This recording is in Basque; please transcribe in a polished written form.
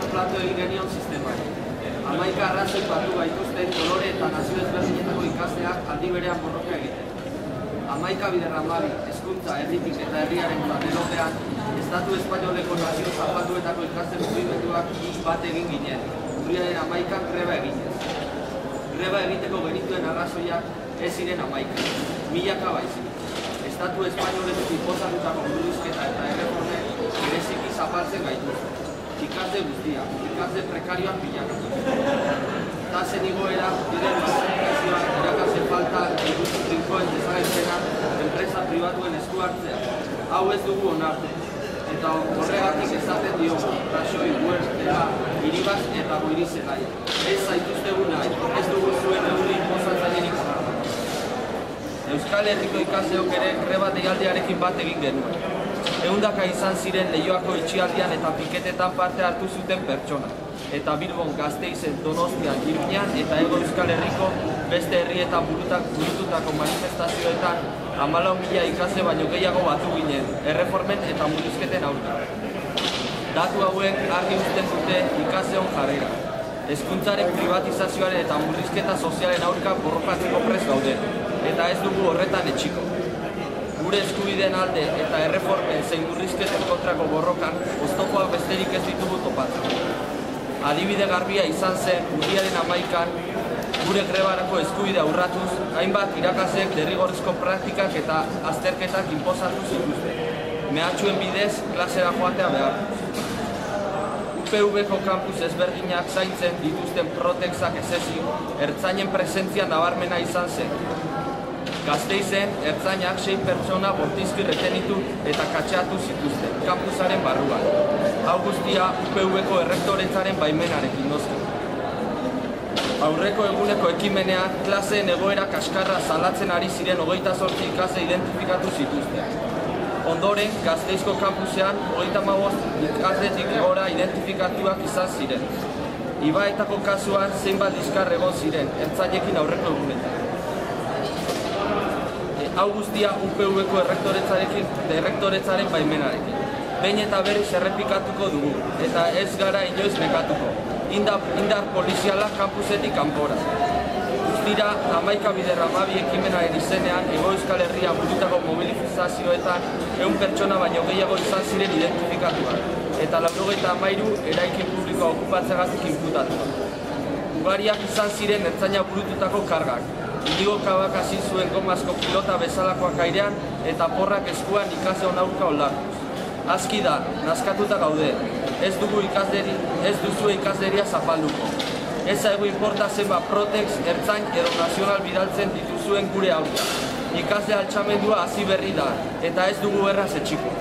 Plato egin genion sistemari. 11 arrazoi batu gaituzte kolore eta nazio ezberdinetako ikasleak aldi berean borroka egiten. 11 biderramabi, hezkuntza, herritik eta herriaren planelopean, Estatu Espainoleko nazio zapalduetako ikasten mugimenduak bat egin ginen, urriaren 11 greba eginez. Greba egiteko genituen arrazoiak ez ziren 11, milaka baizik. Estatu Espainoletik inposatutako murrizketa eta erreformek bereziki zapaltzen gaituzte. Ikasle guztia, ikasle prekarioak bilakatu. Tasen igoera, diren masifikazioa, irakasle falta, ikustu trinkoen desagertzena, enpresa pribatuen esku hartzea. Hau ez dugu onartu. Eta horregatik esaten diogu, Raxoi, Huertea, Iribaz eta Goirizelai. Ez zaituztegu nahi, ez dugu zuen neurri inposatzailerik onartu. Euskal Herriko ikasleok ere greba deialdiarekin bat egin genuen. Ehundaka izan ziren Leioako itxialdian eta piketetan parte hartu zuten pertsona. Eta Bilbon, Gasteizen, Donostian, Iruñan eta Hego Euskal Herriko beste herrietan burututako manifestazioetan 14.000 ikasle baino gehiago batu ginen, erreformen eta murrizketen aurka. Datu hauek argi uzten dute ikasleon jarrera. Hezkuntzaren privatizazioaren eta murrizketa sozialen aurka borrokatzeko prest gaude, eta ez dugu horretan etxiko. Gure eskubideen alde eta erreformen zein murrizketen kontrako borrokan oztopoak besterik ez ditugu topatzen. Adibide garbia izan zen urriaren 11an gure grebarako eskubidea urratuz, hainbat irakasleek derrigorrezko praktikak eta azterketak inposatu zituzten. Mehatxuen bidez klasera joatea behartuz. UPV-ko kampus ezberdinak zaintzen dituzten protexak ez ezik, ertzainen presentzia nabarmena izan zen. Gasteizen, ertzainak 6 pertsona bortizki retenitu eta katxeatu zituzten, kampusaren barruan. Hau guztia UPV-ko errektoretzaren baimenarekin noski. Aurreko eguneko ekimenean, klaseen egoera kaskarra salatzen ari ziren 28 ikasle identifikatu zituzten. Ondoren, Gasteizko kampusean 35 ikasletik gora identifikatuak izan ziren. Ibaetako kasuan zeinbat liskar egon ziren, ertzainekin aurreko egunetan. Hau guztia UPV-ko errektoretzaren baimenarekin. Behin eta berriz errepikatuko dugu, eta ez gara inoiz nekatuko. Indar poliziala kampusetik kanpora. Guztira, 11 biderramabi ekimenaren izenean, Hego Euskal Herria burutako mobilizazioetan 100 pertsona baino gehiago izan ziren identifikatuak, eta 93 eraikin publikoa okupatzeagatik inputatuak. Ugariak izan ziren ertzaina burututako kargak. Inigo Kabak hasi zuen gomazko pilota bezalakoak airean eta porrak eskuan ikasleon aurka oldartuz. Aski da, nazkatuta gaude, ez duzue ikasleria zapalduko. Ez zaigu inporta zenba Protex, Ertzain edo Nazional bidaltzen dituzuen gure aurka. Ikasle altxamendua hasi berri da, eta ez dugu erraz etxiko.